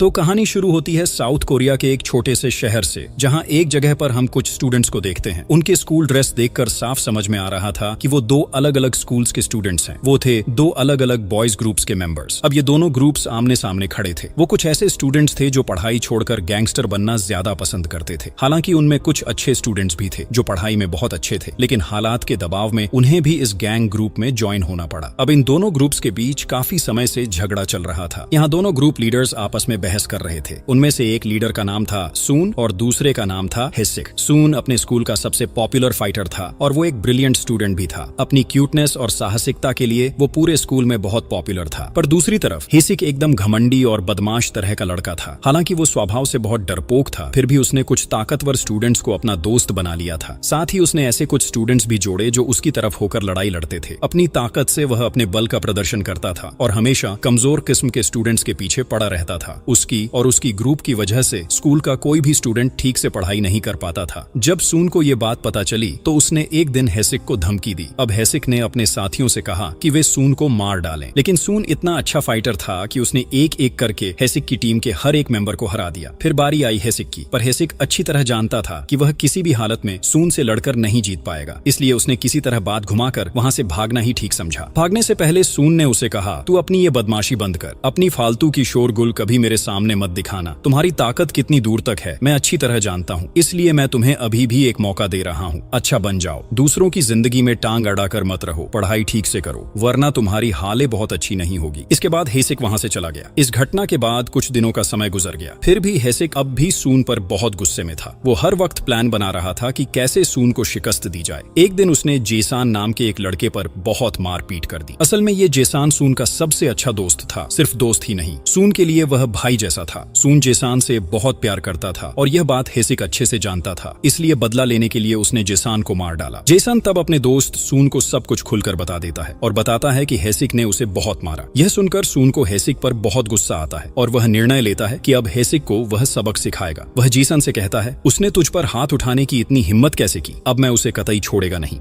तो कहानी शुरू होती है साउथ कोरिया के एक छोटे से शहर से, जहां एक जगह पर हम कुछ स्टूडेंट्स को देखते हैं। उनके स्कूल ड्रेस देखकर साफ समझ में आ रहा था कि वो दो अलग अलग स्कूल्स के स्टूडेंट्स हैं। वो थे दो अलग अलग बॉयज ग्रुप्स के मेंबर्स। अब ये दोनों ग्रुप्स आमने सामने खड़े थे। वो कुछ ऐसे स्टूडेंट्स थे जो पढ़ाई छोड़कर गैंगस्टर बनना ज्यादा पसंद करते थे। हालांकि उनमें कुछ अच्छे स्टूडेंट्स भी थे जो पढ़ाई में बहुत अच्छे थे, लेकिन हालात के दबाव में उन्हें भी इस गैंग ग्रुप में ज्वाइन होना पड़ा। अब इन दोनों ग्रुप्स के बीच काफी समय से झगड़ा चल रहा था। यहाँ दोनों ग्रुप लीडर्स आपस में बहस कर रहे थे। उनमें से एक लीडर का नाम था सून और दूसरे का नाम था हेसिक। सून अपने स्कूल का सबसे पॉपुलर फाइटर था और वो एक ब्रिलियंट स्टूडेंट भी था। अपनी क्यूटनेस और साहसिकता के लिए वो पूरे स्कूल में बहुत पॉपुलर था। पर दूसरी तरफ हेसिक एकदम घमंडी और बदमाश तरह का लड़का था। हालांकि वो स्वभाव से बहुत डरपोक था, फिर भी उसने कुछ ताकतवर स्टूडेंट्स को अपना दोस्त बना लिया था। साथ ही उसने ऐसे कुछ स्टूडेंट्स भी जोड़े जो उसकी तरफ होकर लड़ाई लड़ते थे। अपनी ताकत से वह अपने बल का प्रदर्शन करता था और हमेशा कमजोर किस्म के स्टूडेंट्स के पीछे पड़ा रहता था। उसकी और उसकी ग्रुप की वजह से स्कूल का कोई भी स्टूडेंट ठीक से पढ़ाई नहीं कर पाता था। जब सून को ये बात पता चली तो उसने एक दिन हेसिक को धमकी दी। अब हेसिक ने अपने साथियों से कहा कि वे सून को मार डालें, लेकिन सून इतना अच्छा फाइटर था कि उसने एक एक करके हेसिक की टीम के हर एक मेंबर को हरा दिया। फिर बारी आई हेसिक की, पर हेसिक अच्छी तरह जानता था कि वह किसी भी हालत में सून से लड़कर नहीं जीत पाएगा, इसलिए उसने किसी तरह बात घुमाकर वहां से भागना ही ठीक समझा। भागने से पहले सून ने उसे कहा, तू अपनी ये बदमाशी बंद कर, अपनी फालतू की शोरगुल कभी मेरे सामने मत दिखाना। तुम्हारी ताकत कितनी दूर तक है मैं अच्छी तरह जानता हूँ, इसलिए मैं तुम्हें अभी भी एक मौका दे रहा हूँ। अच्छा बन जाओ, दूसरों की जिंदगी में टांग अड़ाकर मत रहो, पढ़ाई ठीक से करो, वरना तुम्हारी हालें बहुत अच्छी नहीं होगी। इसके बाद हेसिक वहां से चला गया। इस घटना के बाद कुछ दिनों का समय गुजर गया। फिर भी हेसिक अब भी सून पर बहुत गुस्से में था। वो हर वक्त प्लान बना रहा था कि कैसे सून को शिकस्त दी जाए। एक दिन उसने जेसान नाम के एक लड़के पर बहुत मारपीट कर दी। असल में ये जेसान सून का सबसे अच्छा दोस्त था। सिर्फ दोस्त ही नहीं, सून के लिए वह भाई जैसा था। सून जेसान से बहुत प्यार करता था और यह बात हेसिक अच्छे से जानता था, इसलिए बदला लेने के लिए उसने जेसान को मार डाला। जेसान तब अपने दोस्त सून को सब कुछ खुलकर बता देता है और बताता है कि हेसिक ने उसे बहुत मारा। यह सुनकर सून को हेसिक पर बहुत गुस्सा आता है और वह निर्णय लेता है कि अब हेसिक को वह सबक सिखाएगा। वह जेसान से कहता है, उसने तुझ पर हाथ उठाने की इतनी हिम्मत कैसे की, अब मैं उसे कतई छोड़ेगा नहीं।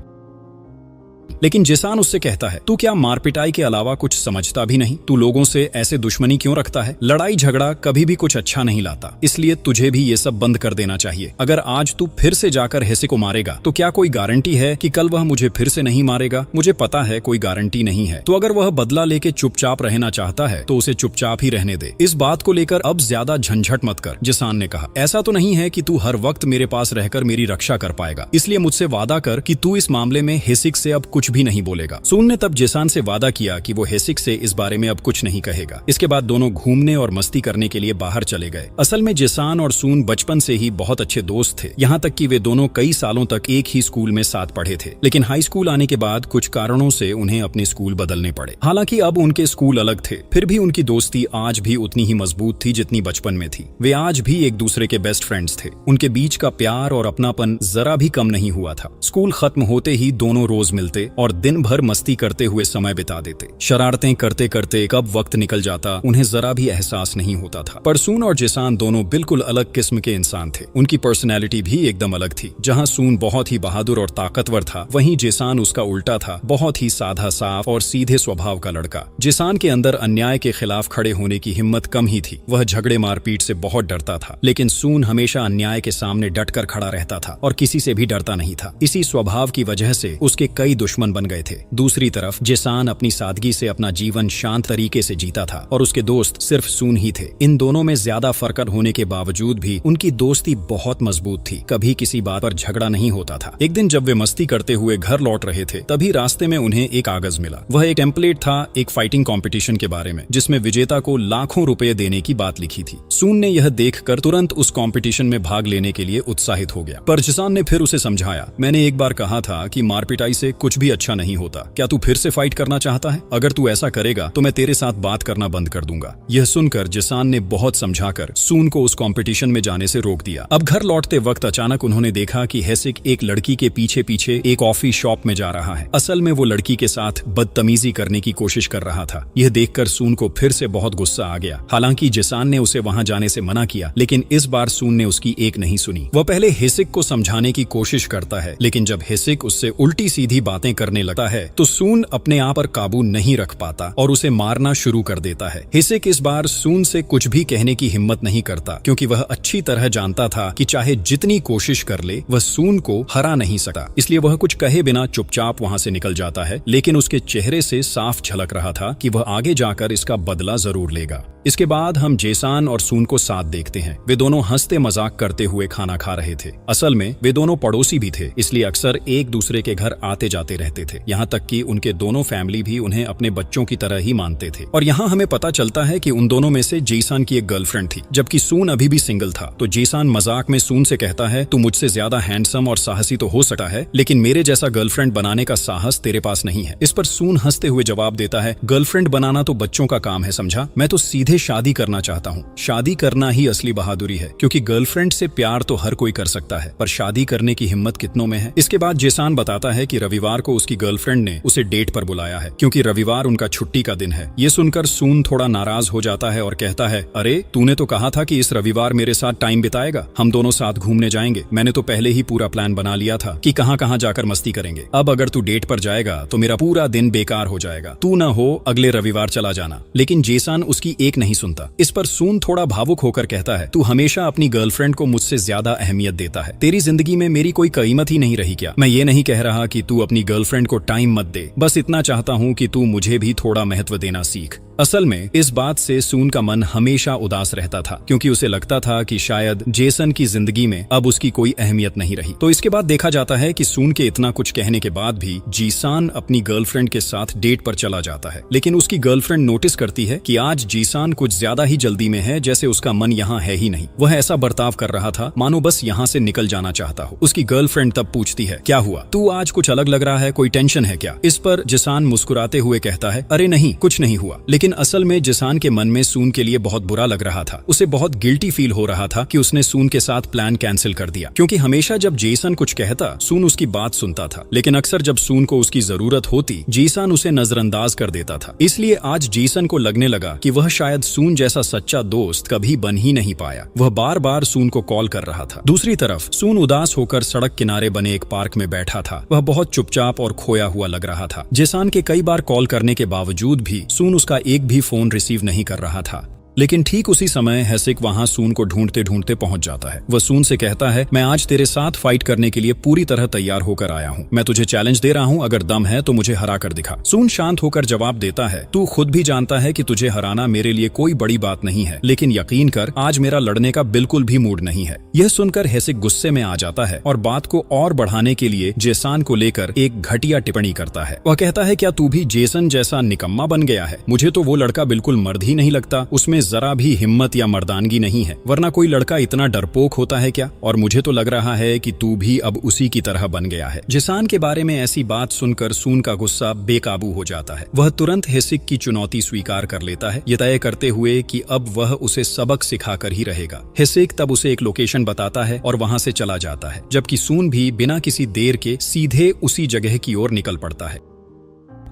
लेकिन जेसान उससे कहता है, तू क्या मार पिटाई के अलावा कुछ समझता भी नहीं? तू लोगों से ऐसे दुश्मनी क्यों रखता है? लड़ाई झगड़ा कभी भी कुछ अच्छा नहीं लाता, इसलिए तुझे भी ये सब बंद कर देना चाहिए। अगर आज तू फिर से जाकर हेसिक को मारेगा तो क्या कोई गारंटी है कि कल वह मुझे फिर से नहीं मारेगा? मुझे पता है कोई गारंटी नहीं है। तो अगर वह बदला लेके चुपचाप रहना चाहता है तो उसे चुपचाप ही रहने दे। इस बात को लेकर अब ज्यादा झंझट मत कर। जेसान ने कहा, ऐसा तो नहीं है कि तू हर वक्त मेरे पास रहकर मेरी रक्षा कर पाएगा, इसलिए मुझसे वादा कर कि तू इस मामले में हेसिक से अब कुछ भी नहीं बोलेगा। सून ने तब जेसान से वादा किया कि वो हेसिक से इस बारे में अब कुछ नहीं कहेगा। इसके बाद दोनों घूमने और मस्ती करने के लिए बाहर चले गए। असल में जेसान और सून बचपन से ही बहुत अच्छे दोस्त थे, यहाँ तक कि वे दोनों कई सालों तक एक ही स्कूल में साथ पढ़े थे। लेकिन हाई स्कूल आने के बाद कुछ कारणों से उन्हें अपने स्कूल बदलने पड़े। हालांकि अब उनके स्कूल अलग थे, फिर भी उनकी दोस्ती आज भी उतनी ही मजबूत थी जितनी बचपन में थी। वे आज भी एक दूसरे के बेस्ट फ्रेंड्स थे। उनके बीच का प्यार और अपनापन जरा भी कम नहीं हुआ था। स्कूल खत्म होते ही दोनों रोज मिलते और दिन भर मस्ती करते हुए समय बिता देते। शरारतें करते करते कब वक्त निकल जाता उन्हें जरा भी एहसास नहीं होता था। पर सून और जेसान दोनों बिल्कुल अलग किस्म के इंसान थे। उनकी पर्सनैलिटी भी एकदम अलग थी। जहां सून बहुत ही बहादुर और ताकतवर था, वहीं जेसान उसका उल्टा था, बहुत ही साधा साफ और सीधे स्वभाव का लड़का। जेसान के अंदर अन्याय के खिलाफ खड़े होने की हिम्मत कम ही थी। वह झगड़े मारपीट से बहुत डरता था, लेकिन सून हमेशा अन्याय के सामने डटकर खड़ा रहता था और किसी से भी डरता नहीं था। इसी स्वभाव की वजह से उसके कई दुश्मन बन गए थे। दूसरी तरफ जेसान अपनी सादगी से अपना जीवन शांत तरीके से जीता था और उसके दोस्त सिर्फ सून ही थे। इन दोनों में ज्यादा फर्क होने के बावजूद भी उनकी दोस्ती बहुत मजबूत थी। कभी किसी बात पर झगड़ा नहीं होता था। एक दिन जब वे मस्ती करते हुए घर लौट रहे थे, तभी रास्ते में उन्हें एक कागज मिला। वह एक टेम्पलेट था एक फाइटिंग कॉम्पिटिशन के बारे में, जिसमें विजेता को लाखों रुपए देने की बात लिखी थी। सून ने यह देखकर तुरंत उस कॉम्पिटिशन में भाग लेने के लिए उत्साहित हो गया। पर जेसान ने फिर उसे समझाया, मैंने एक बार कहा था कि मारपिटाई से कुछ भी अच्छा नहीं होता। क्या तू फिर से फाइट करना चाहता है? अगर तू ऐसा करेगा तो मैं तेरे साथ बात करना बंद कर दूंगा। यह सुनकर जेसान ने बहुत समझाकर सून को उस कंपटीशन में जाने से रोक दिया। अब घर लौटते वक्त अचानक उन्होंने देखा कि हेसिक एक लड़की के पीछे पीछे एक कॉफी शॉप में जा रहा है। असल में वो लड़की के साथ बदतमीजी करने की कोशिश कर रहा था। यह देखकर सून को फिर से बहुत गुस्सा आ गया। हालांकि जेसान ने उसे वहां जाने से मना किया, लेकिन इस बार सून ने उसकी एक नहीं सुनी। वह पहले हेसिक को समझाने की कोशिश करता है, लेकिन जब हेसिक उससे उल्टी सीधी बातें करने लगता है तो सून अपने आप पर काबू नहीं रख पाता और उसे मारना शुरू कर देता है। हेसिक इस बार सून से कुछ भी कहने की हिम्मत नहीं करता क्योंकि वह अच्छी तरह जानता था कि चाहे जितनी कोशिश कर ले वह सून को हरा नहीं सकता। इसलिए वह कुछ कहे बिना चुपचाप वहां से निकल जाता है, लेकिन उसके चेहरे से साफ झलक रहा था कि वह आगे जाकर इसका बदला जरूर लेगा। इसके बाद हम जेसान और सून को साथ देखते हैं। वे दोनों हंसते मजाक करते हुए खाना खा रहे थे। असल में वे दोनों पड़ोसी भी थे, इसलिए अक्सर एक दूसरे के घर आते जाते रहते थे। यहाँ तक कि उनके दोनों फैमिली भी उन्हें अपने बच्चों की तरह ही मानते थे। और यहाँ हमें पता चलता है कि उन दोनों में से जेसान की एक गर्लफ्रेंड थी, जबकि सून अभी भी सिंगल था। तो जेसान मजाक में सून से कहता है, तू मुझसे ज्यादा हैंडसम और साहसी तो हो सकता है, लेकिन मेरे जैसा गर्लफ्रेंड बनाने का साहस तेरे पास नहीं है। इस पर सून हंसते हुए जवाब देता है, गर्लफ्रेंड बनाना तो बच्चों का काम है, समझा? मैं तो सीधे शादी करना चाहता हूँ। शादी करना ही असली बहादुरी है, क्योंकि गर्लफ्रेंड से प्यार तो हर कोई कर सकता है, पर शादी करने की हिम्मत कितनों में है। इसके बाद जेसान बताता है कि रविवार को उसकी गर्लफ्रेंड ने उसे डेट पर बुलाया है, क्योंकि रविवार उनका छुट्टी का दिन है। ये सुनकर सून थोड़ा नाराज हो जाता है और कहता है, अरे तूने तो कहा था कि इस रविवार मेरे साथ टाइम बिताएगा, हम दोनों साथ घूमने जाएंगे। मैंने तो पहले ही पूरा प्लान बना लिया था कि कहाँ कहाँ जाकर मस्ती करेंगे। अब अगर तू डेट पर जाएगा तो मेरा पूरा दिन बेकार हो जाएगा। तू न हो अगले रविवार चला जाना। लेकिन जेसान उसकी एक नहीं सुनता। इस पर सून थोड़ा भावुक होकर कहता है, तू हमेशा अपनी गर्लफ्रेंड को मुझसे ज्यादा अहमियत देता है। तेरी जिंदगी में मेरी कोई कीमत ही नहीं रही क्या? मैं ये नहीं कह रहा कि तू अपनी गर्लफ्रेंड को टाइम मत दे, बस इतना चाहता हूँ कि तू मुझे भी थोड़ा महत्व देना सीख। असल में इस बात से सून का मन हमेशा उदास रहता था, क्योंकि उसे लगता था कि शायद जेसन की जिंदगी में अब उसकी कोई अहमियत नहीं रही। तो इसके बाद देखा जाता है कि सून के इतना कुछ कहने के बाद भी जीसान अपनी गर्लफ्रेंड के साथ डेट पर चला जाता है। लेकिन उसकी गर्लफ्रेंड नोटिस करती है कि आज जीसान कुछ ज्यादा ही जल्दी में है, जैसे उसका मन यहाँ है ही नहीं। वह ऐसा बर्ताव कर रहा था मानो बस यहाँ से निकल जाना चाहता हो। उसकी गर्लफ्रेंड तब पूछती है, क्या हुआ? तू आज कुछ अलग लग रहा है, कोई टेंशन है क्या? इस पर जीसान मुस्कुराते हुए कहता है, अरे नहीं, कुछ नहीं हुआ। लेकिन असल में जीसान के मन में सून के लिए बहुत बुरा लग रहा था। उसे बहुत गिल्टी फील हो रहा था कि उसने सून के साथ प्लान कैंसिल कर दिया, क्योंकि हमेशा जब जेसन कुछ कहता सून उसकी बात सुनता था, लेकिन अक्सर जब सून को उसकी जरूरत होती जेसन उसे नजरअंदाज कर देता था। इसलिए आज जेसन को लगने लगा कि वह शायद सून जैसा सच्चा दोस्त कभी बन ही नहीं पाया। वह बार बार सून को कॉल कर रहा था। दूसरी तरफ सून उदास होकर सड़क किनारे बने एक पार्क में बैठा था। वह बहुत चुपचाप और खोया हुआ लग रहा था। जेसन के कई बार कॉल करने के बावजूद भी सून उसका एक भी फोन रिसीव नहीं कर रहा था। लेकिन ठीक उसी समय हेसिक वहां सून को ढूंढते ढूंढते पहुंच जाता है। वह सून से कहता है, मैं आज तेरे साथ फाइट करने के लिए पूरी तरह तैयार होकर आया हूं। मैं तुझे चैलेंज दे रहा हूं, अगर दम है तो मुझे हरा कर दिखा। सून शांत होकर जवाब देता है, तू खुद भी जानता है कि तुझे हराना मेरे लिए कोई बड़ी बात नहीं है, लेकिन यकीन कर आज मेरा लड़ने का बिल्कुल भी मूड नहीं है। यह सुनकर हेसिक गुस्से में आ जाता है और बात को और बढ़ाने के लिए जेसन को लेकर एक घटिया टिप्पणी करता है। वह कहता है, क्या तू भी जेसन जैसा निकम्मा बन गया है? मुझे तो वो लड़का बिल्कुल मर्द ही नहीं लगता। उसमें जरा भी हिम्मत या मर्दानगी नहीं है, वरना कोई लड़का इतना डरपोक होता है क्या? और मुझे तो लग रहा है कि तू भी अब उसी की तरह बन गया है। जेसन के बारे में ऐसी बात सुनकर सून का गुस्सा बेकाबू हो जाता है। वह तुरंत हेसिक की चुनौती स्वीकार कर लेता है, ये तय करते हुए कि अब वह उसे सबक सिखाकर ही रहेगा। हेसिक तब उसे एक लोकेशन बताता है और वहां से चला जाता है, जबकि सून भी बिना किसी देर के सीधे उसी जगह की ओर निकल पड़ता है।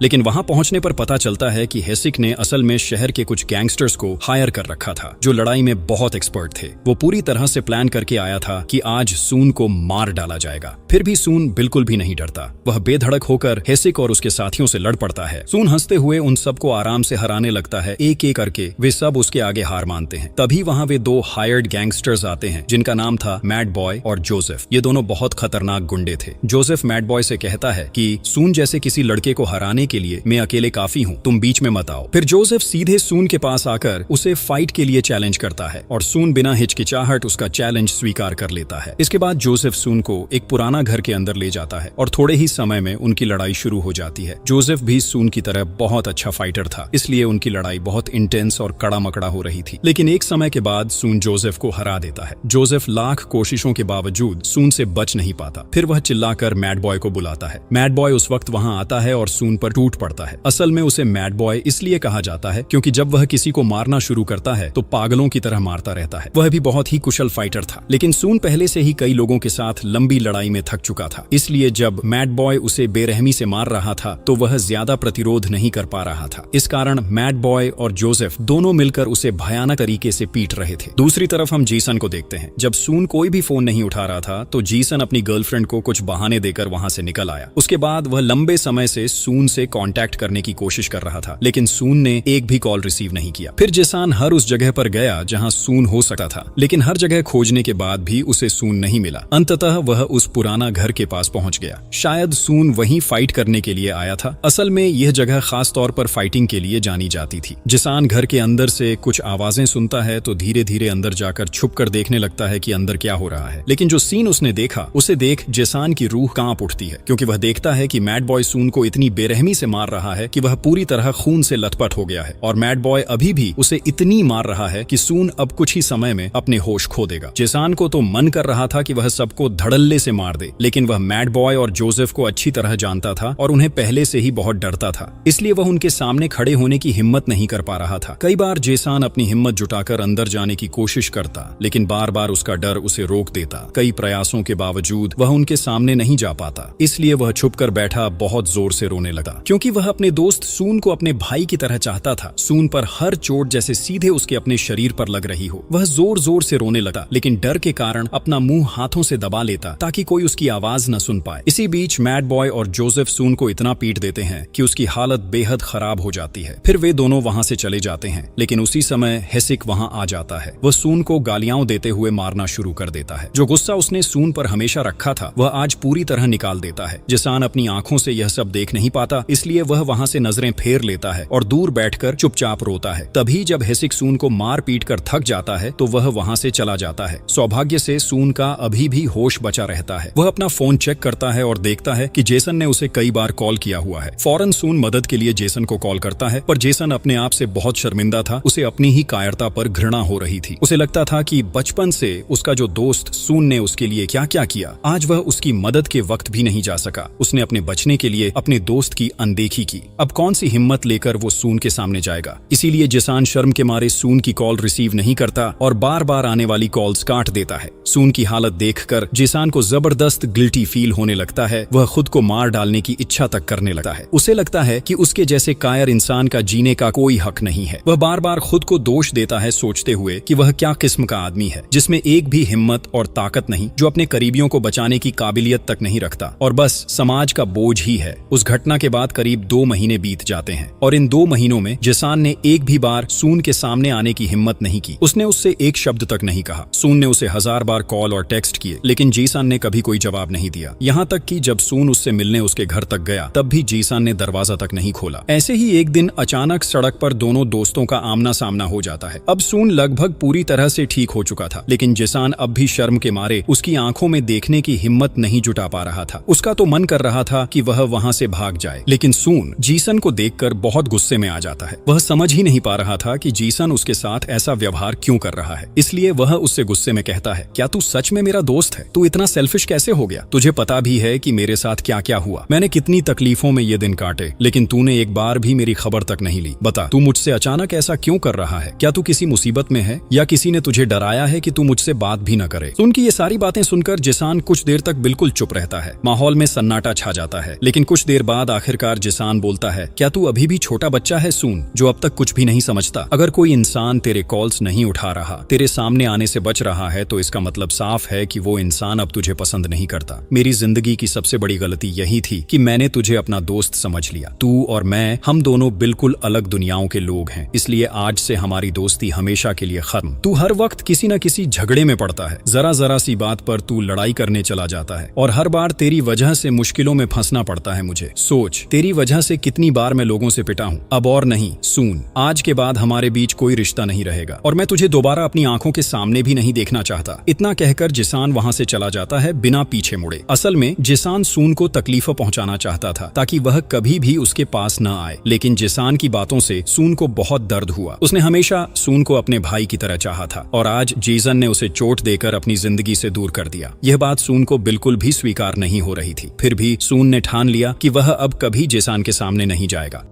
लेकिन वहां पहुंचने पर पता चलता है कि हेसिक ने असल में शहर के कुछ गैंगस्टर्स को हायर कर रखा था, जो लड़ाई में बहुत एक्सपर्ट थे। वो पूरी तरह से प्लान करके आया था कि आज सून को मार डाला जाएगा। फिर भी सून बिल्कुल भी नहीं डरता। वह बेधड़क होकर हेसिक और उसके साथियों से लड़ पड़ता है। सून हंसते हुए उन सबको आराम से हराने लगता है। एक एक करके वे सब उसके आगे हार मानते हैं। तभी वहां वे दो हायर्ड गैंगस्टर्स आते हैं, जिनका नाम था मैड बॉय और जोसेफ। ये दोनों बहुत खतरनाक गुंडे थे। जोसेफ मैड बॉय से कहता है कि सून जैसे किसी लड़के को हराने के लिए मैं अकेले काफी हूँ, तुम बीच में मत आओ। फिर जोसेफ सीधे सून के पास आकर उसे फाइट के लिए चैलेंज करता है और सून बिना हिचकिचाहट उसका चैलेंज स्वीकार कर लेता है। इसके बाद जोसेफ सून को एक पुराना घर के अंदर ले जाता है और थोड़े ही समय में उनकी लड़ाई शुरू हो जाती है। जोसेफ भी सून की तरह बहुत अच्छा फाइटर था, इसलिए उनकी लड़ाई बहुत इंटेंस और कड़ा मकड़ा हो रही थी। लेकिन एक समय के बाद सून जोसेफ को हरा देता है। जोसेफ लाख कोशिशों के बावजूद सून से बच नहीं पाता। फिर वह चिल्लाकर मैड बॉय को बुलाता है। मैड बॉय उस वक्त वहां आता है और सून पर टूट पड़ता है। असल में उसे मैड बॉय इसलिए कहा जाता है क्योंकि जब वह किसी को मारना शुरू करता है तो पागलों की तरह मारता रहता है। वह भी बहुत ही कुशल फाइटर था, लेकिन सून पहले से ही कई लोगों के साथ लंबी लड़ाई में थक चुका था। इसलिए जब मैड बॉय उसे बेरहमी से मार रहा था तो वह ज्यादा प्रतिरोध नहीं कर पा रहा था। इस कारण मैड बॉय और जोसेफ दोनों मिलकर उसे भयानक तरीके से पीट रहे थे। दूसरी तरफ हम जेसन को देखते हैं। जब सून कोई भी फोन नहीं उठा रहा था तो जेसन अपनी गर्लफ्रेंड को कुछ बहाने देकर वहां से निकल आया। उसके बाद वह लंबे समय से सून से कांटेक्ट करने की कोशिश कर रहा था, लेकिन सून ने एक भी कॉल रिसीव नहीं किया। फिर जेसन हर उस जगह पर गया जहां सून हो सकता था, लेकिन हर जगह खोजने के बाद भी उसे सून नहीं मिला। अंततः वह उस पुराना घर के पास पहुंच गया। शायद सून वहीं फाइट करने के लिए आया था। असल में यह जगह खास तौर पर फाइटिंग के लिए जानी जाती थी। जेसन घर के अंदर से कुछ आवाजें सुनता है तो धीरे धीरे अंदर जाकर छुप कर देखने लगता है कि अंदर क्या हो रहा है। लेकिन जो सीन उसने देखा उसे देख जेसन की रूह कांप उठती है, क्योंकि वह देखता है कि मैड बॉय सून को इतनी बेरहमी से मार रहा है कि वह पूरी तरह खून से लथपथ हो गया है, और मैड बॉय अभी भी उसे इतनी मार रहा है कि सून अब कुछ ही समय में अपने होश खो देगा। जेसन को तो मन कर रहा था कि वह सबको धड़ल्ले से मार दे, लेकिन वह मैड बॉय और जोसेफ को अच्छी तरह जानता था और उन्हें पहले से ही बहुत डरता था, इसलिए वह उनके सामने खड़े होने की हिम्मत नहीं कर पा रहा था। कई बार जेसन अपनी हिम्मत जुटाकर अंदर जाने की कोशिश करता, लेकिन बार बार उसका डर उसे रोक देता। कई प्रयासों के बावजूद वह उनके सामने नहीं जा पाता, इसलिए वह छुपकर बैठा बहुत जोर से रोने लगा, क्योंकि वह अपने दोस्त सून को अपने भाई की तरह चाहता था। सून पर हर चोट जैसे सीधे उसके अपने शरीर पर लग रही हो। वह जोर जोर से रोने लगा, लेकिन डर के कारण अपना मुंह हाथों से दबा लेता ताकि कोई उसकी आवाज न सुन पाए। इसी बीच मैड बॉय और जोसेफ सून को इतना पीट देते हैं कि उसकी हालत बेहद खराब हो जाती है। फिर वे दोनों वहां से चले जाते हैं, लेकिन उसी समय हेसिक वहां आ जाता है। वह सून को गालियां देते हुए मारना शुरू कर देता है। जो गुस्सा उसने सून पर हमेशा रखा था वह आज पूरी तरह निकाल देता है। जेसन अपनी आंखों से यह सब देख नहीं पाता, इसलिए वह वहां से नजरें फेर लेता है और दूर बैठकर चुपचाप रोता है। तभी जब हेसिक सून को मार पीट कर थक जाता है तो वह वहां से चला जाता है। सौभाग्य से सून का अभी भी होश बचा रहता है। वह अपना फोन चेक करता है और देखता है कि जेसन ने उसे कई बार कॉल किया हुआ है। फौरन सून मदद के लिए जेसन को कॉल करता है, पर जेसन अपने आप से बहुत शर्मिंदा था। उसे अपनी ही कायरता पर घृणा हो रही थी। उसे लगता था कि बचपन से उसका जो दोस्त सून ने उसके लिए क्या क्या किया, आज वह उसकी मदद के वक्त भी नहीं जा सका। उसने अपने बचने के लिए अपने दोस्त की अनदेखी की। अब कौन सी हिम्मत लेकर वो सून के सामने जाएगा। इसीलिए जेसन शर्म के मारे सून की कॉल रिसीव नहीं करता और बार बार आने वाली कॉल्स काट देता है। सून की हालत देखकर जेसन को जबरदस्त गिल्टी फील होने लगता है। वह खुद को मार डालने की इच्छा तक करने लगता है। उसे लगता है कि उसके जैसे कायर इंसान का जीने का कोई हक नहीं है। वह बार बार खुद को दोष देता है, सोचते हुए कि वह क्या किस्म का आदमी है जिसमें एक भी हिम्मत और ताकत नहीं, जो अपने करीबियों को बचाने की काबिलियत तक नहीं रखता और बस समाज का बोझ ही है। उस घटना के बाद करीब 2 महीने बीत जाते हैं और इन 2 महीनों में जेसन ने एक भी बार सून के सामने आने की हिम्मत नहीं की। उसने उससे एक शब्द तक नहीं कहा। सून ने उसे 1000 बार कॉल और टेक्स्ट किए, लेकिन जेसन ने कभी कोई जवाब नहीं दिया। यहाँ तक कि जब सून उससे मिलने उसके घर तक गया तब भी जेसन ने दरवाजा तक नहीं खोला। ऐसे ही एक दिन अचानक सड़क पर दोनों दोस्तों का आमना सामना हो जाता है। अब सून लगभग पूरी तरह से ठीक हो चुका था, लेकिन जेसन अब भी शर्म के मारे उसकी आंखों में देखने की हिम्मत नहीं जुटा पा रहा था। उसका तो मन कर रहा था कि वह वहां से भाग जाए, लेकिन सून जेसन को देखकर बहुत गुस्से में आ जाता है। वह समझ ही नहीं पा रहा था कि जेसन उसके साथ ऐसा व्यवहार क्यों कर रहा है। इसलिए वह उससे गुस्से में कहता है, क्या तू सच में मेरा दोस्त है? तू इतना सेल्फिश कैसे हो गया? तुझे पता भी है कि मेरे साथ क्या क्या हुआ। मैंने कितनी तकलीफों में ये दिन काटे, लेकिन तूने एक बार भी मेरी खबर तक नहीं ली। बता, तू मुझसे अचानक ऐसा क्यों कर रहा है? क्या तू किसी मुसीबत में है या किसी ने तुझे डराया है कि तू मुझसे बात भी न करे? उनकी ये सारी बातें सुनकर जेसन कुछ देर तक बिल्कुल चुप रहता है। माहौल में सन्नाटा छा जाता है, लेकिन कुछ देर बाद आखिरकार जेसन बोलता है, क्या तू अभी भी छोटा बच्चा है सून, जो अब तक कुछ भी नहीं समझता? अगर कोई इंसान तेरे कॉल्स नहीं उठा रहा, तेरे सामने आने से बच रहा है, तो इसका मतलब साफ है कि वो इंसान अब तुझे पसंद नहीं करता। मेरी जिंदगी की सबसे बड़ी गलती यही थी कि मैंने तुझे अपना दोस्त समझ लिया। तू और मैं, हम दोनों बिल्कुल अलग दुनियाओं के लोग हैं, इसलिए आज से हमारी दोस्ती हमेशा के लिए खत्म। तू हर वक्त किसी न किसी झगड़े में पड़ता है, जरा जरा सी बात पर तू लड़ाई करने चला जाता है और हर बार तेरी वजह से मुश्किलों में फंसना पड़ता है मुझे। सोच, तेरी वजह से कितनी बार मैं लोगों से पिटा हूँ। अब और नहीं सून, आज के बाद हमारे बीच कोई रिश्ता नहीं रहेगा और मैं तुझे दोबारा अपनी आंखों के सामने भी नहीं देखना चाहता। इतना कहकर जेसन वहां से चला जाता है बिना पीछे मुड़े। असल में जेसन सून को तकलीफ पहुंचाना चाहता था ताकि वह कभी भी उसके पास न आए, लेकिन जेसन की बातों से सून को बहुत दर्द हुआ। उसने हमेशा सून को अपने भाई की तरह चाहा था और आज जेसन ने उसे चोट देकर अपनी जिंदगी से दूर कर दिया। यह बात सून को बिल्कुल भी स्वीकार नहीं हो रही थी। फिर भी सून ने ठान लिया कि वह अब कभी कभी जेसान के सामने नहीं जाएगा।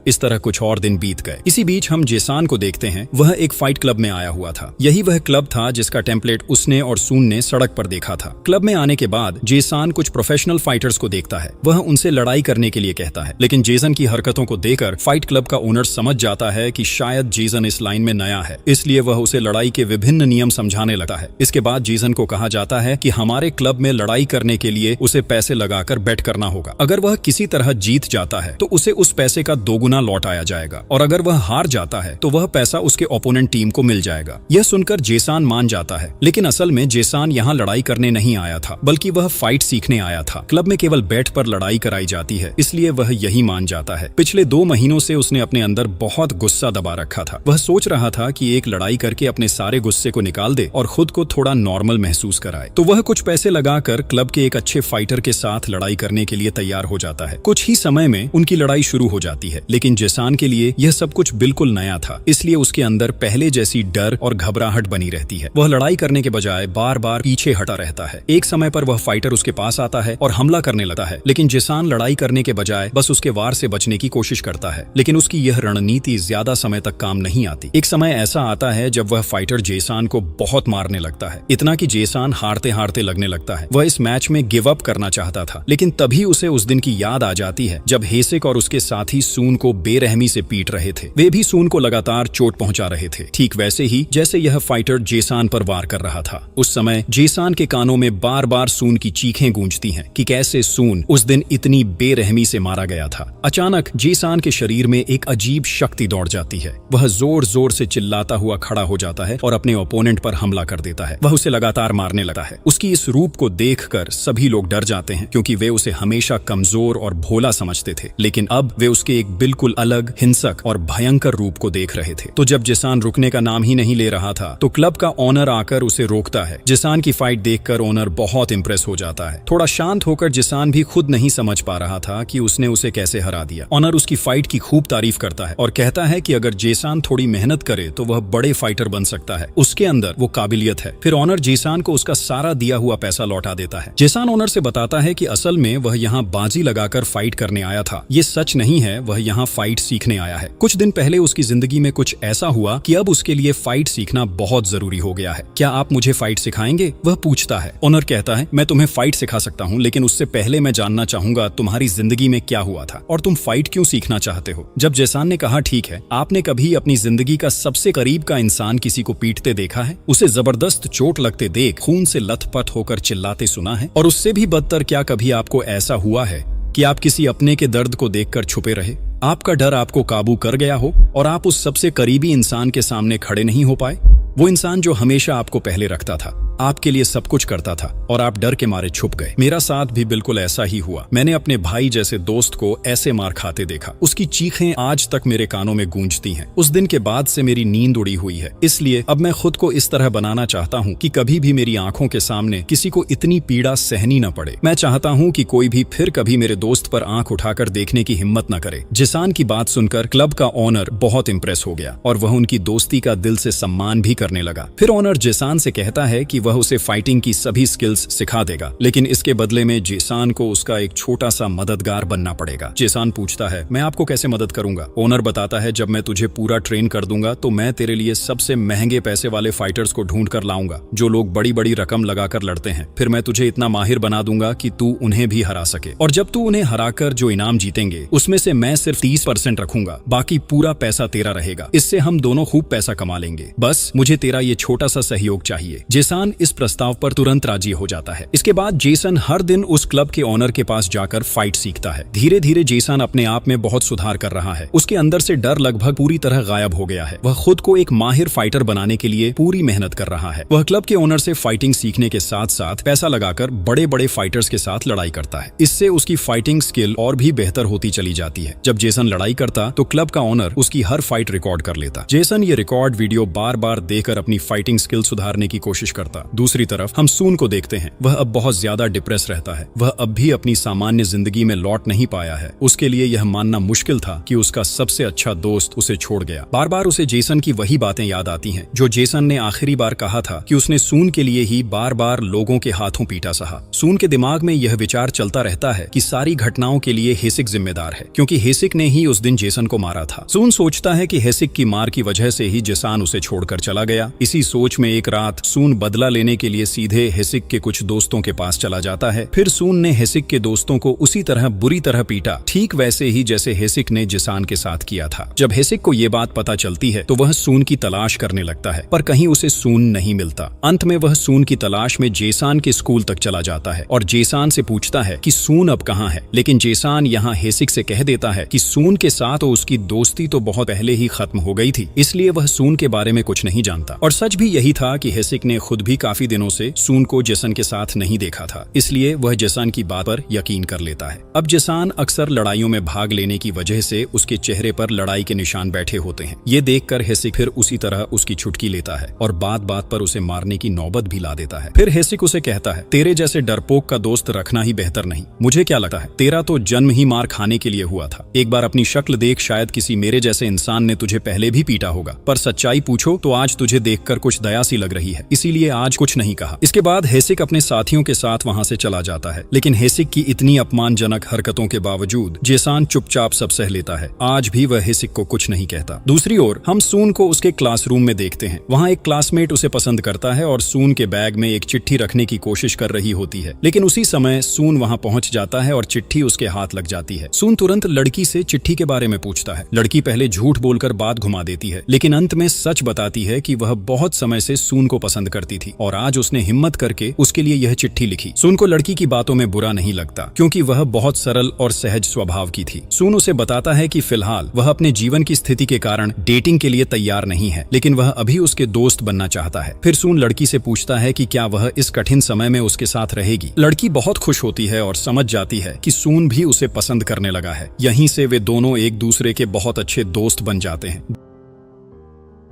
इस तरह कुछ और दिन बीत गए। इसी बीच हम जेसान को देखते हैं। वह एक फाइट क्लब में आया हुआ था। यही वह क्लब था जिसका टेम्पलेट उसने और सून ने सड़क पर देखा था। क्लब में आने के बाद जेसान कुछ प्रोफेशनल फाइटर्स को देखता है। वह उनसे लड़ाई करने के लिए कहता है, लेकिन जेसन की हरकतों को देखकर फाइट क्लब का ओनर समझ जाता है कि शायद जेसन इस लाइन में नया है, इसलिए वह उसे लड़ाई के विभिन्न नियम समझाने लगता है। इसके बाद जेसन को कहा जाता है कि हमारे क्लब में लड़ाई करने के लिए उसे पैसे लगाकर बेट करना होगा। अगर वह किसी तरह जीत जाता है तो उसे उस पैसे का दोगुना लौट आया जाएगा, और अगर वह हार जाता है तो वह पैसा उसके ओपोनेंट टीम को मिल जाएगा। यह सुनकर जेसान मान जाता है, लेकिन असल में जेसान यहाँ लड़ाई करने नहीं आया था, बल्कि वह फाइट सीखने आया था। क्लब में केवल बैट पर लड़ाई कराई जाती है, इसलिए वह यही मान जाता है। पिछले 2 महीनों से उसने अपने अंदर बहुत गुस्सा दबा रखा था। वह सोच रहा था कि एक लड़ाई करके अपने सारे गुस्से को निकाल दे और खुद को थोड़ा नॉर्मल महसूस कराए। तो वह कुछ पैसे लगाकर क्लब के एक अच्छे फाइटर के साथ लड़ाई करने के लिए तैयार हो जाता है। कुछ ही समय में उनकी लड़ाई शुरू हो जाती है, लेकिन जेसान के लिए यह सब कुछ बिल्कुल नया था, इसलिए उसके अंदर पहले जैसी डर और घबराहट बनी रहती है। वह लड़ाई करने के बजाय बार बार पीछे हटा रहता है। एक समय पर वह फाइटर उसके पास आता है और हमला करने लगता है, लेकिन जेसान लड़ाई करने के बजाय बस उसके वार से बचने की कोशिश करता है। लेकिन उसकी यह रणनीति ज्यादा समय तक काम नहीं आती। एक समय ऐसा आता है जब वह फाइटर जेसान को बहुत मारने लगता है, इतना कि जेसान हारते हारते लगने लगता है। वह इस मैच में गिव अप करना चाहता था, लेकिन तभी उसे उस दिन की याद आ जाती है जब हेसिक और उसके साथी सून को बेरहमी से पीट रहे थे। वे भी सून को लगातार चोट पहुंचा रहे थे, ठीक वैसे ही जैसे यह फाइटर जेसान पर वार कर रहा था। उस समय जेसान के कानों में बार बार सून की चीखें गूंजती हैं कि कैसे सून उस दिन इतनी बेरहमी से मारा गया था। अचानक जेसान के शरीर में एक अजीब शक्ति दौड़ जाती है। वह जोर जोर से चिल्लाता हुआ खड़ा हो जाता है और अपने ओपोनेंट पर हमला कर देता है। वह उसे लगातार मारने लगता है। उसकी इस रूप को देखकर सभी लोग डर जाते हैं, क्योंकि वे उसे हमेशा कमजोर और भोला समझते थे, लेकिन अब वे उसके एक बिल्कुल अलग हिंसक और भयंकर रूप को देख रहे थे। तो जब जेसान रुकने का नाम ही नहीं ले रहा था तो क्लब का ओनर आकर उसे रोकता है। जेसान की फाइट देखकर ओनर बहुत इंप्रेस हो जाता है। थोड़ा शांत होकर जेसान भी खुद नहीं समझ पा रहा था कि उसने उसे कैसे हरा दिया। ओनर उसकी फाइट की खूब तारीफ करता है और कहता है कि अगर जेसान थोड़ी मेहनत करे तो वह बड़े फाइटर बन सकता है, उसके अंदर वो काबिलियत है। फिर ओनर जेसान को उसका सारा दिया हुआ पैसा लौटा देता है। जेसान ओनर से बताता है कि असल में वह यहाँ बाजी लगाकर फाइट करने आया था। ये सच नहीं है, वह यहाँ फाइट सीखने आया है। कुछ दिन पहले उसकी जिंदगी में कुछ ऐसा हुआ कि अब उसके लिए फाइट सीखना बहुत जरूरी हो गया है। क्या आप मुझे फाइट सिखाएंगे? वह पूछता है। ओनर कहता है, मैं तुम्हें फाइट सिखा सकता हूँ, लेकिन उससे पहले मैं जानना चाहूंगा तुम्हारी जिंदगी में क्या हुआ था और तुम फाइट क्यों सीखना चाहते हो। जब जेसान ने कहा, ठीक है, आपने कभी अपनी जिंदगी का सबसे करीब का इंसान किसी को पीटते देखा है? उसे जबरदस्त चोट लगते देख खून से लथपथ होकर चिल्लाते सुना है? और उससे भी बदतर, क्या कभी आपको ऐसा हुआ है कि आप किसी अपने के दर्द को देखकर छुपे रहे? आपका डर आपको काबू कर गया हो और आप उस सबसे करीबी इंसान के सामने खड़े नहीं हो पाए? वो इंसान जो हमेशा आपको पहले रखता था, आपके लिए सब कुछ करता था, और आप डर के मारे छुप गए। मेरा साथ भी बिल्कुल ऐसा ही हुआ। मैंने अपने भाई जैसे दोस्त को ऐसे मार खाते देखा। उसकी चीखें आज तक मेरे कानों में गूंजती हैं। उस दिन के बाद से मेरी नींद उड़ी हुई है, इसलिए अब मैं खुद को इस तरह बनाना चाहता हूँ कि कभी भी मेरी आंखों के सामने किसी को इतनी पीड़ा सहनी न पड़े। मैं चाहता हूँ कि कोई भी फिर कभी मेरे दोस्त पर आंख उठाकर देखने की हिम्मत न करे। जेसान की बात सुनकर क्लब का ओनर बहुत इंप्रेस हो गया और वह उनकी दोस्ती का दिल से सम्मान भी करने लगा। फिर ओनर जेसान से कहता है कि वह उसे फाइटिंग की सभी स्किल्स सिखा देगा, लेकिन इसके बदले में जेसान को उसका एक छोटा सा मददगार बनना पड़ेगा। जेसान पूछता है, मैं आपको कैसे मदद करूंगा? ओनर बताता है, जब मैं तुझे पूरा ट्रेन कर दूंगा तो मैं तेरे लिए सबसे महंगे पैसे वाले फाइटर्स को ढूंढ कर लाऊंगा, जो लोग बड़ी बड़ी रकम लगाकर लड़ते हैं। फिर मैं तुझे इतना माहिर बना दूंगा कि तू उन्हें भी हरा सके, और जब तू उन्हें हराकर जो इनाम जीतेंगे उसमें से मैं सिर्फ 30% रखूंगा, बाकी पूरा पैसा तेरा रहेगा। इससे हम दोनों खूब पैसा कमा लेंगे। बस मुझे तेरा ये छोटा सा सहयोग चाहिए। जेसान इस प्रस्ताव पर तुरंत राजी हो जाता है। इसके बाद जेसन हर दिन उस क्लब के ओनर के पास जाकर फाइट सीखता है। धीरे धीरे जेसन अपने आप में बहुत सुधार कर रहा है। उसके अंदर से डर लगभग पूरी तरह गायब हो गया है। वह खुद को एक माहिर फाइटर बनाने के लिए पूरी मेहनत कर रहा है। वह क्लब के ओनर से फाइटिंग सीखने के साथ साथ पैसा लगाकर बड़े बड़े फाइटर्स के साथ लड़ाई करता है। इससे उसकी फाइटिंग स्किल और भी बेहतर होती चली जाती है। जब जेसन लड़ाई करता तो क्लब का ओनर उसकी हर फाइट रिकॉर्ड कर लेता। जेसन ये रिकॉर्ड वीडियो बार बार देखकर अपनी फाइटिंग स्किल सुधारने की कोशिश करता। था। दूसरी तरफ हम सून को देखते हैं, वह अब बहुत ज्यादा डिप्रेस रहता है। वह अब भी अपनी सामान्य जिंदगी में लौट नहीं पाया है। उसके लिए यह मानना मुश्किल था कि उसका सबसे अच्छा दोस्त उसे छोड़ गया। बार बार उसे जेसन की वही बातें याद आती हैं जो जेसन ने आखिरी बार कहा था कि उसने सून के लिए ही बार बार लोगों के हाथों पीटा सहा। सून के दिमाग में यह विचार चलता रहता है कि सारी घटनाओं के लिए हेसिक जिम्मेदार है, क्योंकि हेसिक ने ही उस दिन जेसन को मारा था। सून सोचता है कि हेसिक की मार की वजह से ही जेसन उसे छोड़कर चला गया। इसी सोच में एक रात सून बदला लेने के लिए सीधे हेसिक के कुछ दोस्तों के पास चला जाता है। फिर सून ने हेसिक के दोस्तों को उसी तरह बुरी तरह पीटा, ठीक वैसे ही जैसे हेसिक ने जेसन के साथ किया था। जब हेसिक को ये बात पता चलती है तो वह सून की तलाश करने लगता है, पर कहीं उसे सून नहीं मिलता। अंत में वह सून की तलाश में जेसन के स्कूल तक चला जाता है और जेसन से पूछता है कि सून अब कहाँ है। लेकिन जेसन यहाँ हेसिक से कह देता है कि सून के साथ उसकी दोस्ती तो बहुत पहले ही खत्म हो गई थी, इसलिए वह सून के बारे में कुछ नहीं जानता। और सच भी यही था कि हेसिक ने खुद भी काफी दिनों से सून को जेसन के साथ नहीं देखा था, इसलिए वह जेसन की बात पर यकीन कर लेता है। अब जेसन अक्सर लड़ाइयों में भाग लेने की वजह से उसके चेहरे पर लड़ाई के निशान बैठे होते हैं। ये देखकर हेसिक फिर उसी तरह उसकी छुटकी लेता है और बात बात पर उसे मारने की नौबत भी ला देता है। फिर हेसिक उसे कहता है, तेरे जैसे डरपोक का दोस्त रखना ही बेहतर नहीं। मुझे क्या लगता है, तेरा तो जन्म ही मार खाने के लिए हुआ था। एक बार अपनी शक्ल देख, शायद किसी मेरे जैसे इंसान ने तुझे पहले भी पीटा होगा, पर सच्चाई पूछो तो आज तुझे देखकर कुछ दया सी लग रही है, इसीलिए आज कुछ नहीं कहा। इसके बाद हेसिक अपने साथियों के साथ वहां से चला जाता है, लेकिन हेसिक की इतनी अपमानजनक हरकतों के बावजूद जेसन चुपचाप सब सह लेता है। आज भी वह हेसिक को कुछ नहीं कहता। दूसरी ओर हम सून को उसके क्लासरूम में देखते हैं। वहां एक क्लासमेट उसे पसंद करता है और सून के बैग में एक चिट्ठी रखने की कोशिश कर रही होती है, लेकिन उसी समय सून वहां पहुंच जाता है और चिट्ठी उसके हाथ लग जाती है। सून तुरंत लड़की से चिट्ठी के बारे में पूछता है। लड़की पहले झूठ बोलकर बात घुमा देती है, लेकिन अंत में सच बताती है कि वह बहुत समय से सून को पसंद करती थी और आज उसने हिम्मत करके उसके लिए यह चिट्ठी लिखी। सून को लड़की की बातों में बुरा नहीं लगता, क्योंकि वह बहुत सरल और सहज स्वभाव की थी। सून उसे बताता है कि फिलहाल वह अपने जीवन की स्थिति के कारण डेटिंग के लिए तैयार नहीं है, लेकिन वह अभी उसके दोस्त बनना चाहता है। फिर सून लड़की से पूछता है कि क्या वह इस कठिन समय में उसके साथ रहेगी। लड़की बहुत खुश होती है और समझ जाती है कि सून भी उसे पसंद करने लगा है। यहीं से वे दोनों एक दूसरे के बहुत अच्छे दोस्त बन जाते हैं।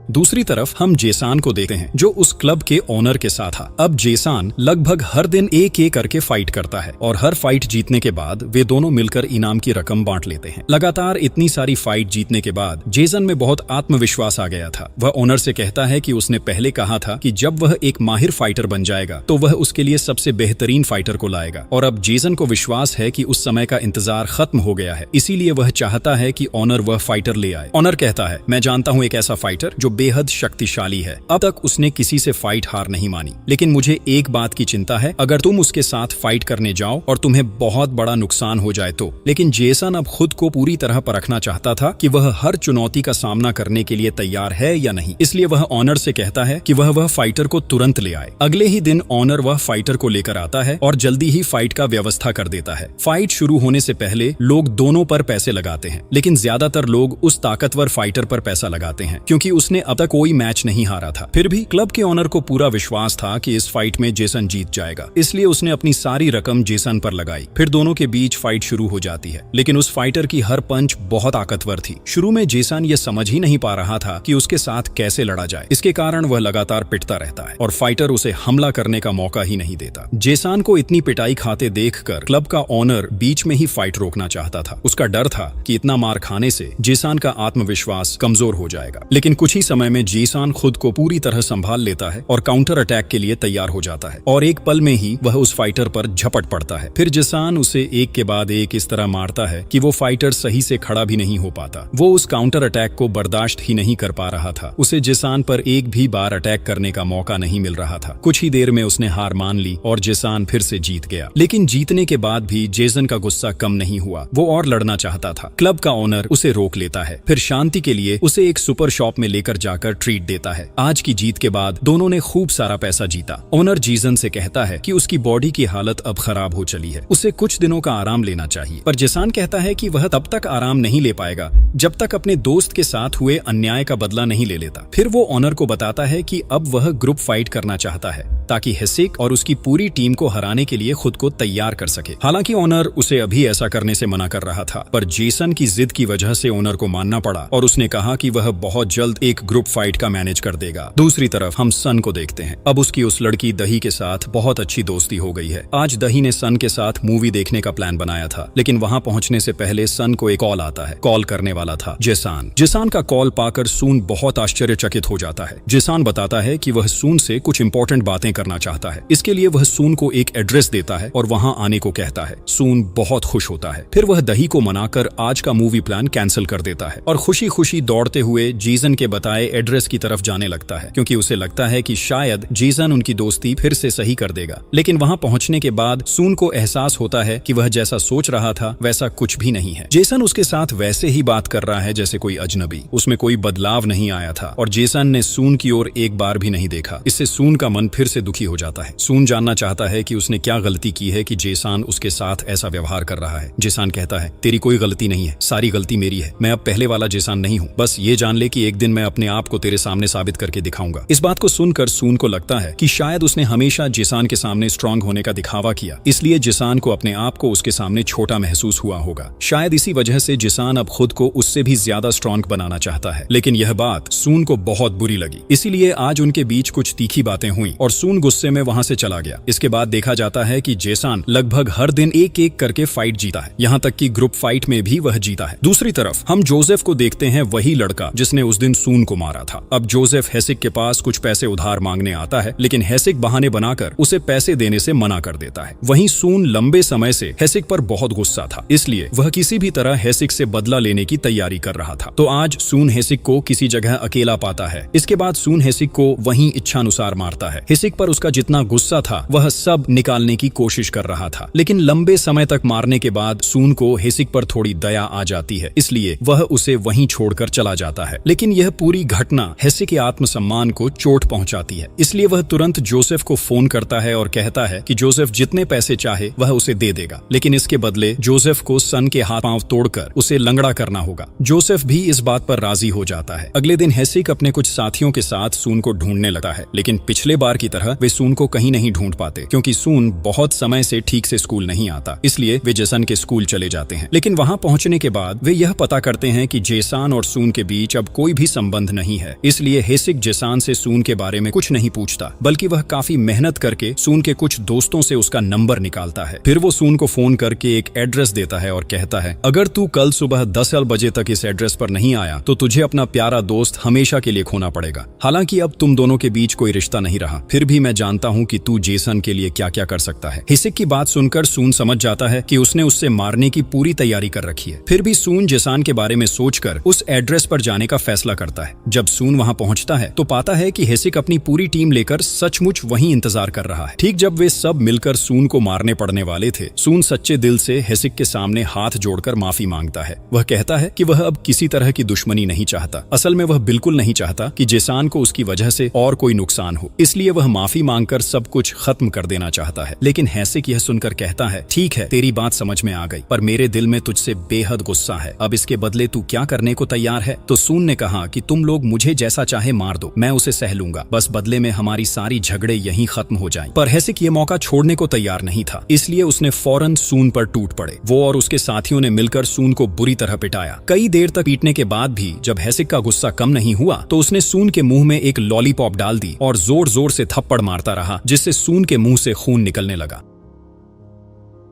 दूसरी तरफ हम जेसन को देखते हैं, जो उस क्लब के ओनर के साथ था। अब जेसन लगभग हर दिन एक एक करके फाइट करता है और हर फाइट जीतने के बाद वे दोनों मिलकर इनाम की रकम बांट लेते हैं। लगातार इतनी सारी फाइट जीतने के बाद जेसन में बहुत आत्मविश्वास आ गया था। वह ओनर से कहता है कि उसने पहले कहा था कि जब वह एक माहिर फाइटर बन जाएगा तो वह उसके लिए सबसे बेहतरीन फाइटर को लाएगा, और अब जेसन को विश्वास है कि उस समय का इंतजार खत्म हो गया है, इसीलिए वह चाहता है कि ओनर वह फाइटर ले आए। ओनर कहता है, मैं जानता हूँ एक ऐसा फाइटर जो बेहद शक्तिशाली है। अब तक उसने किसी से फाइट हार नहीं मानी, लेकिन मुझे एक बात की चिंता है, अगर तुम उसके साथ फाइट करने जाओ और तुम्हें बहुत बड़ा नुकसान हो जाए तो। लेकिन जेसन अब खुद को पूरी तरह परखना चाहता था कि वह हर चुनौती का सामना करने के लिए तैयार है या नहीं, इसलिए वह ऑनर से कहता है कि वह फाइटर को तुरंत ले आए। अगले ही दिन ऑनर वह फाइटर को लेकर आता है और जल्दी ही फाइट का व्यवस्था कर देता है। फाइट शुरू होने से पहले लोग दोनों पर पैसे लगाते हैं, लेकिन ज्यादातर लोग उस ताकतवर फाइटर पर पैसा लगाते हैं, क्योंकि उसने अब तक कोई मैच नहीं हारा था। फिर भी क्लब के ओनर को पूरा विश्वास था कि इस फाइट में जेसन जीत जाएगा, इसलिए उसने अपनी सारी रकम जेसन पर लगाई। फिर दोनों के बीच फाइट शुरू हो जाती है, लेकिन उस फाइटर की हर पंच बहुत ताकतवर थी। शुरू में जेसन ये समझ ही नहीं पा रहा था कि उसके साथ कैसे लड़ा जाए, इसके कारण वह लगातार पिटता रहता है और फाइटर उसे हमला करने का मौका ही नहीं देता। जेसन को इतनी पिटाई खाते देखकर क्लब का ओनर बीच में ही फाइट रोकना चाहता था। उसका डर था कि इतना मार खाने से जेसन का आत्मविश्वास कमजोर हो जाएगा, लेकिन कुछ ही समय में जेसन खुद को पूरी तरह संभाल लेता है और काउंटर अटैक के लिए तैयार हो जाता है, और एक पल में ही वह उस फाइटर पर झपट पड़ता है। फिर जेसन उसे एक के बाद एक इस तरह मारता है कि वो फाइटर सही से खड़ा भी नहीं हो पाता। वो उस काउंटर अटैक को बर्दाश्त ही नहीं कर पा रहा था। उसे जेसन पर एक भी बार अटैक करने का मौका नहीं मिल रहा था। कुछ ही देर में उसने हार मान ली और जेसन फिर से जीत गया, लेकिन जीतने के बाद भी जेसन का गुस्सा कम नहीं हुआ। वो और लड़ना चाहता था। क्लब का ओनर उसे रोक लेता है, फिर शांति के लिए उसे एक सुपर शॉप में लेकर जाकर ट्रीट देता है। आज की जीत के बाद दोनों ने खूब सारा पैसा जीता। ओनर जेसन से कहता है कि उसकी बॉडी की हालत अब खराब हो चली है, उसे कुछ दिनों का आराम लेना चाहिए, पर जेसन कहता है कि वह तब तक आराम नहीं ले पाएगा जब तक अपने दोस्त के साथ हुए अन्याय का बदला नहीं ले लेता। फिर वो ओनर को बताता है कि अब वह ग्रुप फाइट करना चाहता है ताकि हेसिक और उसकी पूरी टीम को हराने के लिए खुद को तैयार कर सके। हालांकि ओनर उसे अभी ऐसा करने से मना कर रहा था, पर जेसन की जिद की वजह से ओनर को मानना पड़ा और उसने कहा कि वह बहुत जल्द एक ग्रुप फाइट का मैनेज कर देगा। दूसरी तरफ हम सन को देखते हैं। अब उसकी उस लड़की दही के साथ बहुत अच्छी दोस्ती हो गई है। आज दही ने सन के साथ मूवी देखने का प्लान बनाया था, लेकिन वहां पहुंचने से पहले सन को एक कॉल आता है। कॉल करने वाला था जेसान। जेसान का कॉल पाकर सून बहुत आश्चर्यचकित हो जाता है। जेसान बताता है कि वह सून से कुछ इंपॉर्टेंट बातें करना चाहता है। इसके लिए वह सून को एक एड्रेस देता है और वहां आने को कहता है। सून बहुत खुश होता है। फिर वह दही को मनाकर आज का मूवी प्लान कैंसिल कर देता है और खुशी खुशी दौड़ते हुए जीसन के बताए एड्रेस की तरफ जाने लगता है, क्योंकि उसे लगता है कि शायद जीसन उनकी दोस्ती फिर से सही कर देगा। लेकिन वहां पहुंचने के बाद सून को एहसास होता है कि वह जैसा सोच रहा था वैसा कुछ भी नहीं है। जेसन उसके साथ वैसे ही बात कर रहा है जैसे कोई अजनबी। उसमें कोई बदलाव नहीं आया था और जेसन ने सून की ओर एक बार भी नहीं देखा। इससे सून का मन फिर से दुखी हो जाता है। सून जानना चाहता है कि उसने क्या गलती की है कि जेसान उसके साथ ऐसा व्यवहार कर रहा है। जेसान कहता है, तेरी कोई गलती नहीं है, सारी गलती मेरी है। मैं अब पहले वाला जेसान नहीं हूँ। बस ये जान ले कि एक दिन मैं अपने आप को तेरे सामने साबित करके दिखाऊंगा। इस बात को सुनकर सून को लगता है कि शायद उसने हमेशा जेसान के सामने स्ट्रांग होने का दिखावा किया, इसलिए जेसान को अपने आप को उसके सामने छोटा महसूस हुआ होगा। शायद इसी वजह से जेसान अब खुद को उससे भी ज्यादा स्ट्रांग बनाना चाहता है। लेकिन यह बात सून को बहुत बुरी लगी, इसीलिए आज उनके बीच कुछ तीखी बातें हुई और सून गुस्से में वहां से चला गया। इसके बाद देखा जाता है कि जेसान लगभग हर दिन एक एक करके फाइट जीता है, यहाँ तक कि ग्रुप फाइट में भी वह जीता है। दूसरी तरफ हम जोसेफ को देखते हैं, वही लड़का जिसने उस दिन सून को मारा था। अब जोसेफ हेसिक के पास कुछ पैसे उधार मांगने आता है, लेकिन हेसिक बहाने बनाकर उसे पैसे देने से मना कर देता है। वहीं सून लंबे समय से हेसिक पर बहुत गुस्सा था, इसलिए वह किसी भी तरह हेसिक से बदला लेने की तैयारी कर रहा था। तो आज सून हेसिक को किसी जगह अकेला पाता है। इसके बाद सून हेसिक को वहीं इच्छानुसार मारता है। हेसिक पर उसका जितना गुस्सा था वह सब निकालने की कोशिश कर रहा था, लेकिन लंबे समय तक मारने के बाद सून को हेसिक पर थोड़ी दया आ जाती है, इसलिए वह उसे वहीं छोड़कर चला जाता है। लेकिन यह पूरी घटना हेसिक के आत्मसम्मान को चोट पहुंचाती है, इसलिए वह तुरंत जोसेफ को फोन करता है और कहता है कि जोसेफ जितने पैसे चाहे वह उसे दे देगा, लेकिन इसके बदले जोसेफ को सन के हाथ पांव तोड़कर उसे लंगड़ा करना होगा। जोसेफ भी इस बात पर राजी हो जाता है। अगले दिन हेसिक अपने कुछ साथियों के साथ सून को ढूंढने लगता है, लेकिन पिछले बार की तरह वे सून को कहीं नहीं ढूंढ पाते, क्योंकि सून बहुत समय से ठीक से स्कूल नहीं आता। इसलिए वे जेसन के स्कूल चले जाते हैं। लेकिन वहां पहुंचने के बाद वे यह पता करते हैं कि जेसान और सून के बीच अब कोई भी संबंध नहीं है। इसलिए हेसिक जेसान से सून के बारे में कुछ नहीं पूछता, बल्कि वह काफी मेहनत करके सून के कुछ दोस्तों से उसका नंबर निकालता है। फिर वो सून को फोन करके एक एड्रेस देता है और कहता है, अगर तू कल सुबह 10 बजे तक इस एड्रेस पर नहीं आया तो तुझे अपना प्यारा दोस्त हमेशा के लिए खोना पड़ेगा। हालांकि अब तुम दोनों के बीच कोई रिश्ता नहीं रहा, फिर भी मैं जानता हूँ कि तू जेसन के लिए क्या क्या कर सकता है। हेसिक की बात सुनकर सून समझ जाता है कि उसने उससे मारने की पूरी तैयारी कर रखी है। फिर भी सून जेसान के बारे में सोचकर उस एड्रेस पर जाने का फैसला करता है। जब सून वहां पहुंचता है तो पाता है कि हेसिक अपनी पूरी टीम लेकर सचमुच वहीं इंतजार कर रहा है। ठीक जब वे सब मिलकर सून को मारने पड़ने वाले थे, सून सच्चे दिल से हेसिक के सामने हाथ जोड़कर माफी मांगता है। वह कहता है कि वह अब किसी तरह की दुश्मनी नहीं चाहता। असल में वह बिल्कुल नहीं चाहता कि जेसान को उसकी वजह से और कोई नुकसान हो, इसलिए वह माफी मांगकर सब कुछ खत्म कर देना चाहता है। लेकिन हेसिक यह सुनकर कहता है, ठीक है, तेरी बात समझ में आ गई, पर मेरे दिल में तुझसे बेहद गुस्सा है। अब इसके बदले तू क्या करने को तैयार है? तो सून ने कहा कि तुम लोग मुझे जैसा चाहे मार दो, मैं उसे सह लूंगा, बस बदले में हमारी सारी झगड़े यहीं खत्म हो जाएं। पर हेसिक ये मौका छोड़ने को तैयार नहीं था, इसलिए उसने फौरन सून पर टूट पड़े। वो और उसके साथियों ने मिलकर सून को बुरी तरह पिटाया। कई देर तक पीटने के बाद भी जब हेसिक का गुस्सा कम नहीं हुआ तो उसने सून के मुंह में एक लॉलीपॉप डाल दी और जोर जोर से थप्पड़ मारता रहा, जिससे सून के मुंह से खून निकलने लगा।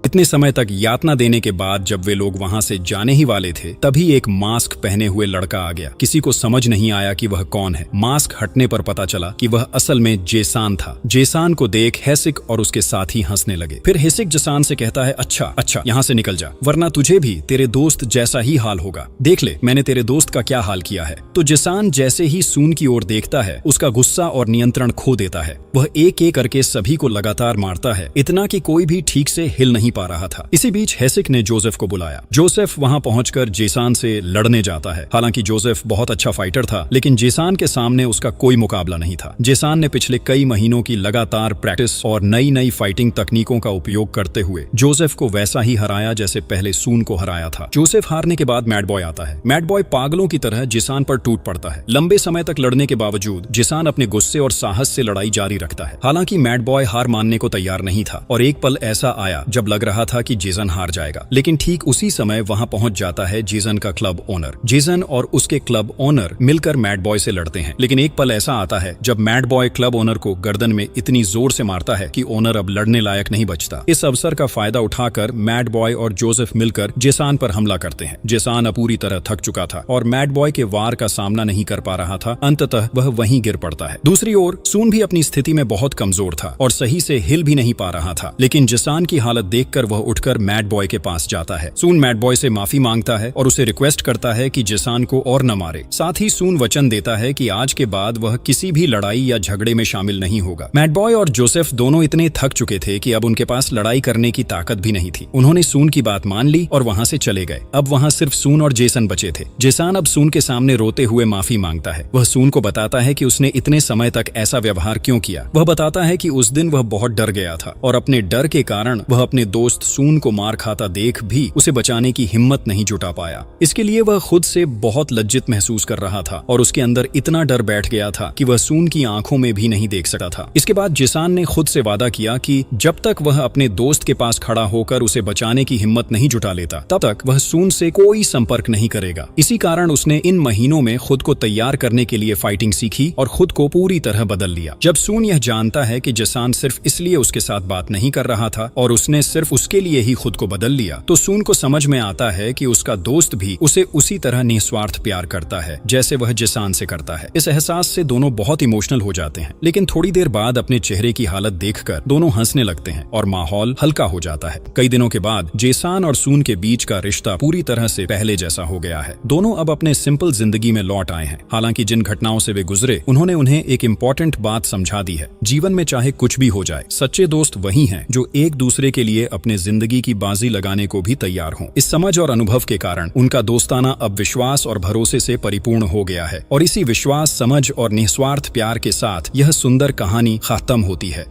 इतने समय तक यातना देने के बाद जब वे लोग वहां से जाने ही वाले थे, तभी एक मास्क पहने हुए लड़का आ गया। किसी को समझ नहीं आया कि वह कौन है। मास्क हटने पर पता चला कि वह असल में जेसान था। जेसान को देख हेसिक और उसके साथी हंसने लगे। फिर हेसिक जेसान से कहता है, अच्छा यहाँ से निकल जा, वरना तुझे भी तेरे दोस्त जैसा ही हाल होगा। देख ले मैंने तेरे दोस्त का क्या हाल किया है। तो जेसान जैसे ही सून की ओर देखता है, उसका गुस्सा और नियंत्रण खो देता है। वह एक एक करके सभी को लगातार मारता है, इतना कि कोई भी ठीक से हिल नहीं पा रहा था। इसी बीच हेसिक ने जोसेफ को बुलाया। जोसेफ वहां पहुंचकर जेसान से लड़ने जाता है। हालांकि जोसेफ बहुत अच्छा फाइटर था, लेकिन जेसान के सामने उसका कोई मुकाबला नहीं था। जेसान ने पिछले कई महीनों की लगातार प्रैक्टिस और नई नई फाइटिंग तकनीकों का उपयोग करते हुए जोसेफ को वैसा ही हराया जैसे पहले सून को हराया था। जोसेफ हारने के बाद मैड बॉय आता है। मैड बॉय पागलों की तरह जेसान पर टूट पड़ता है। लंबे समय तक लड़ने के बावजूद जेसान अपने गुस्से और साहस से लड़ाई जारी रखता है। हालांकि मैड बॉय हार मानने को तैयार नहीं था और एक पल ऐसा आया जब लग रहा था कि जेसन हार जाएगा, लेकिन ठीक उसी समय वहां पहुंच जाता है जेसन का क्लब ओनर। जेसन और उसके क्लब ओनर मिलकर मैड बॉय से लड़ते हैं, लेकिन एक पल ऐसा आता है जब मैड बॉय क्लब ओनर को गर्दन में इतनी जोर से मारता है कि ओनर अब लड़ने लायक नहीं बचता। इस अवसर का फायदा उठाकर मैड बॉय और जोसेफ मिलकर जेसन पर हमला करते हैं। जेसन अब पूरी तरह थक चुका था और मैड बॉय के वार का सामना नहीं कर पा रहा था। अंततः वह वहीं गिर पड़ता है। दूसरी ओर सून भी अपनी स्थिति में बहुत कमजोर था और सही से हिल भी नहीं पा रहा था, लेकिन जेसन की हालत देखकर वह उठकर मैड बॉय के पास जाता है। सून मैड बॉय से माफी मांगता है और उसे रिक्वेस्ट करता है कि जेसन को और न मारे। साथ ही सून वचन देता है कि आज के बाद वह किसी भी लड़ाई या झगड़े में शामिल नहीं होगा। मैड बॉय और जोसेफ दोनों इतने थक चुके थे कि अब उनके पास लड़ाई करने की ताकत भी नहीं थी। उन्होंने सून की बात मान ली और वहां से चले गए। अब वहां सिर्फ सून और जेसन बचे थे। जेसन अब सून के सामने रोते हुए माफी मांगता है। वह सून को बताता है कि उसने इतने समय तक ऐसा व्यवहार क्यों किया। वह बताता है कि उस दिन वह बहुत डर गया था और अपने डर के कारण वह अपने दोस्त सून को मार खाता देख भी उसे बचाने की हिम्मत नहीं जुटा पाया। इसके लिए वह खुद से बहुत लज्जित महसूस कर रहा था और उसके अंदर इतना डर बैठ गया था कि वह सून की आंखों में भी नहीं देख सकता था। इसके बाद जेसन ने खुद से वादा किया कि जब तक वह अपने दोस्त के पास खड़ा होकर उसे बचाने की हिम्मत नहीं जुटा लेता, तब तक वह सून से कोई संपर्क नहीं करेगा। इसी कारण उसने इन महीनों में खुद को तैयार करने के लिए फाइटिंग सीखी और खुद को पूरी तरह बदल लिया। जब सून यह जानता है कि जेसन सिर्फ इसलिए उसके साथ बात नहीं कर रहा था और उसने सिर्फ उसके लिए ही खुद को बदल लिया, तो सून को समझ में आता है कि उसका दोस्त भी उसे उसी तरह निस्वार्थ प्यार करता है जैसे वह जेसन से करता है। इस एहसास से दोनों बहुत इमोशनल हो जाते हैं, लेकिन थोड़ी देर बाद अपने चेहरे की हालत देखकर दोनों हंसने लगते हैं और माहौल हल्का हो जाता है। कई दिनों के बाद जेसन और सून के बीच का रिश्ता पूरी तरह से पहले जैसा हो गया है। दोनों अब अपने सिंपल जिंदगी में लौट आए हैं। हालांकि जिन घटनाओं से वे गुजरे, उन्होंने उन्हें एक इम्पोर्टेंट बात समझा दी है। जीवन में चाहे कुछ भी हो जाए, सच्चे दोस्त वही हैं जो एक दूसरे के लिए अपने जिंदगी की बाजी लगाने को भी तैयार हों। इस समझ और अनुभव के कारण उनका दोस्ताना अब विश्वास और भरोसे से परिपूर्ण हो गया है और इसी विश्वास, समझ और निस्वार्थ प्यार के साथ यह सुंदर कहानी खत्म होती है।